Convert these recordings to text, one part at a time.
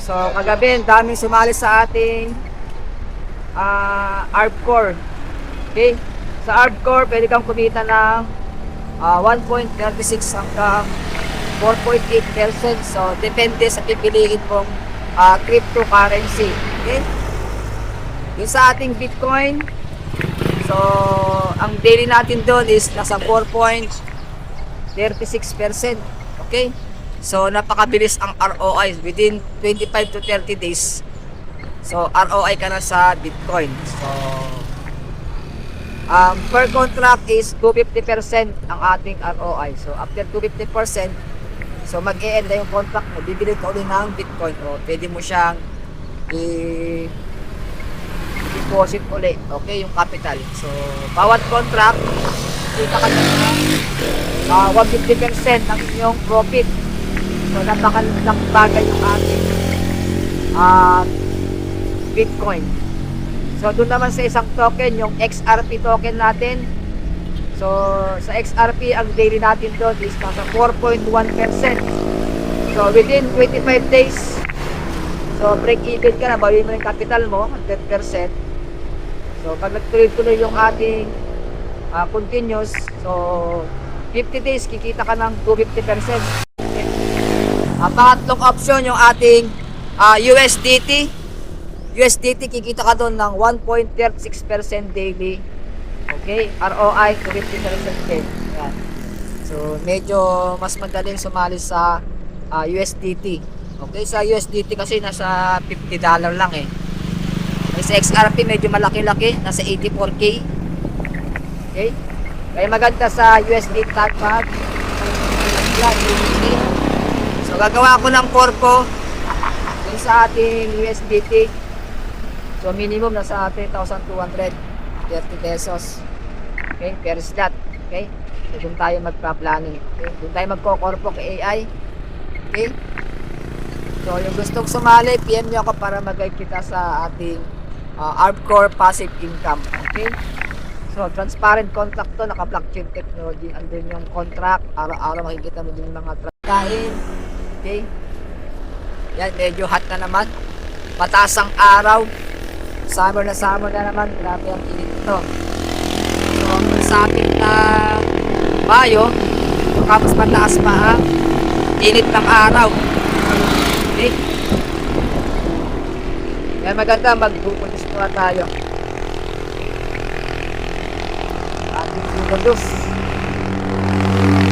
So, kagabi, daming sumali sa ating ARBCore. Okay? Sa ARBCore, pwede kang kumita ng 1.36 hanggang 4.8%. So, depende sa pipiliin mong cryptocurrency. Okay? Yung sa ating Bitcoin, so, ang daily natin doon is nasa 4.36%. Okay? So, napakabilis ang ROI within 25 to 30 days. So, ROI ka na sa Bitcoin. So, per contract is 250% ang ating ROI. So, after 250%, so mag-e-end na yung contract mo. Bibili ka ulit ng Bitcoin o pwede mo siyang deposit ulit. Okay, yung capital. So, bawat contract, kita ka na 150% ng inyong profit. So, napakalaking bagay yung ating Bitcoin. So, doon naman sa isang token, yung XRP token natin. So, sa XRP, ang daily natin doon is nasa 4.1%. So, within 25 days, so, break even ka na, bawin mo yung capital mo, 100%. So, pag nagtuloy-tuloy yung ating continuous, so, 50 days, kikita ka ng 250%. Pangatlong option yung ating USDT. USDT, kikita ka doon ng 1.36% daily. Okay? ROI, 250% din. Yan. So, medyo mas madaling sumali sa USDT. Okay? Sa USDT kasi nasa $50 lang eh. Sa XRP, medyo malaki-laki. Nasa 84K. Okay? Kaya maganda sa USDT tagpag. So, gagawa ko ng corpo dun sa ating USDT. So, minimum nasa 3,230 pesos. Okay, per slot. Okay, so, dun tayo magpa-planning. Okay, dun tayo magko-corpo kay AI. Okay, so, yung gustong sumali, PM nyo ako para mag-guide kita sa ating ARBCore passive income. Okay, so, transparent contract to, naka-blockchain technology. Andun yung contract, araw-araw makikita mo din yung mga kain. Okay, yan, medyo hot na naman, mataas ang araw, summer na naman, grabe ang init ito. So, sa ating Mayo, kapos mataas pa ang init ng araw. Okay, yan, maganda, mag-bukulis muna tayo. Ating bukulis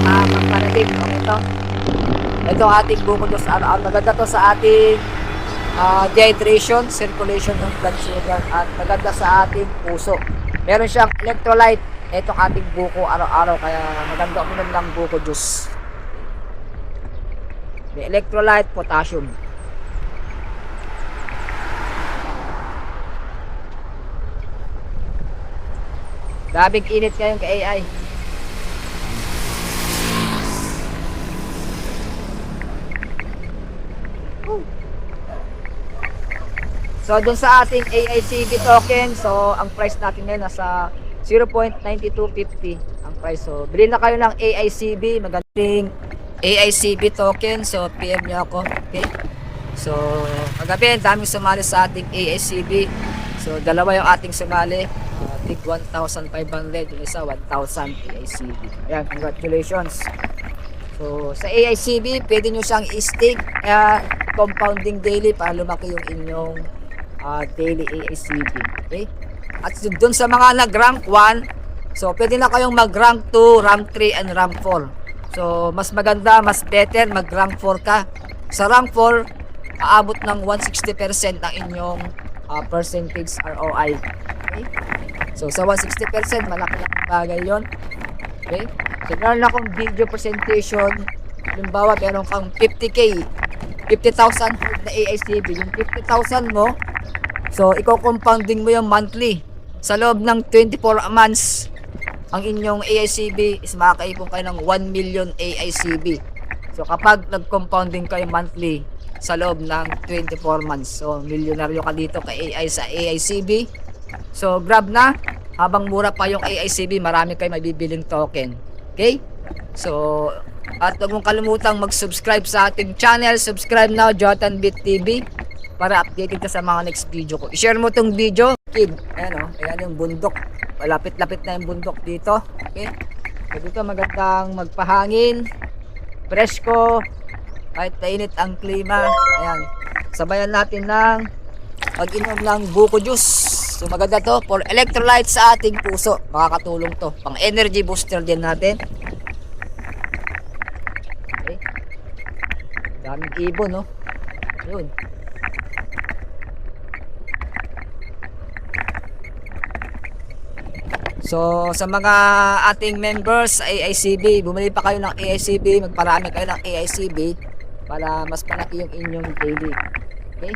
magpanatim, okay ito. Ito ating bumulos araw-araw. Maganda to sa ating dehydration, circulation ng blood sugar, at maganda sa ating puso. Meron siyang electrolyte. Ito ating buko araw-araw, kaya maganda uminom ng buko juice. May electrolyte, potassium. Grabing init ngayon kay AI. So, dun sa ating AICB token, so, ang price natin ngayon nasa 0.9250 ang price. So, bilhin na kayo ng AICB, magandang AICB token. So, PM nyo ako. Okay? So, kagabi, daming sumali sa ating AICB. So, dalawa yung ating sumali. Tig 1,500, yung isa 1,000 AICB. Ayan, congratulations. So, sa AICB, pwede nyo siyang i-stake, compounding daily para lumaki yung inyong daily AICB. Okay? At dun sa mga nag-rank 1, so pwede na kayong mag-rank 2, rank 3, and rank 4. So, mas maganda, mas better mag-rank 4 ka. Sa rank 4, aabot ng 160% ng inyong percentage ROI. Okay? So, sa 160%, malaki na bagay yun. Okay? So, meron akong video presentation. Halimbawa, meron kang 50K, 50,000 na AICB. Yung 50,000 mo, so, i-compounding mo yung monthly. Sa loob ng 24 months, ang inyong AICB is makakaipon kayo ng 1 million AICB. So, kapag nag-compounding kayo monthly sa loob ng 24 months, so, milyonaryo ka dito kay AI sa AICB. So, grab na. Habang mura pa yung AICB, marami kayo mabibiling token. Okay? So, at huwag mong kalimutang mag-subscribe sa ating channel. Subscribe now, JotanBit TV. para updated ka sa mga next video ko. I-share mo tong video, kid. Ayan o, ayan yung bundok. Malapit-lapit na yung bundok dito. Okay? So dito magandang magpahangin, presko, kahit mainit ang klima. Ayan, sabayan natin ng pag-inom ng buko juice. So maganda to for electrolytes sa ating puso. Makakatulong to. Pang energy booster din natin. Okay. Daming ibon, no? Yun. So sa mga ating members sa AICB, bumili pa kayo ng AICB, magparami kayo ng AICB para mas malaki yung inyong daily. Okay?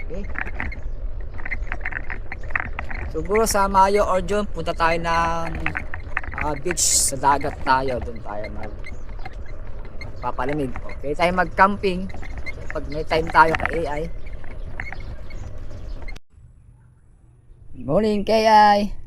Okay. Siguro sa Mayo or June, punta tayo ng beach, sa dagat tayo. Doon tayo papalamig. Okay, tayo mag-camping pag may time tayo kay AI. Good morning, KI.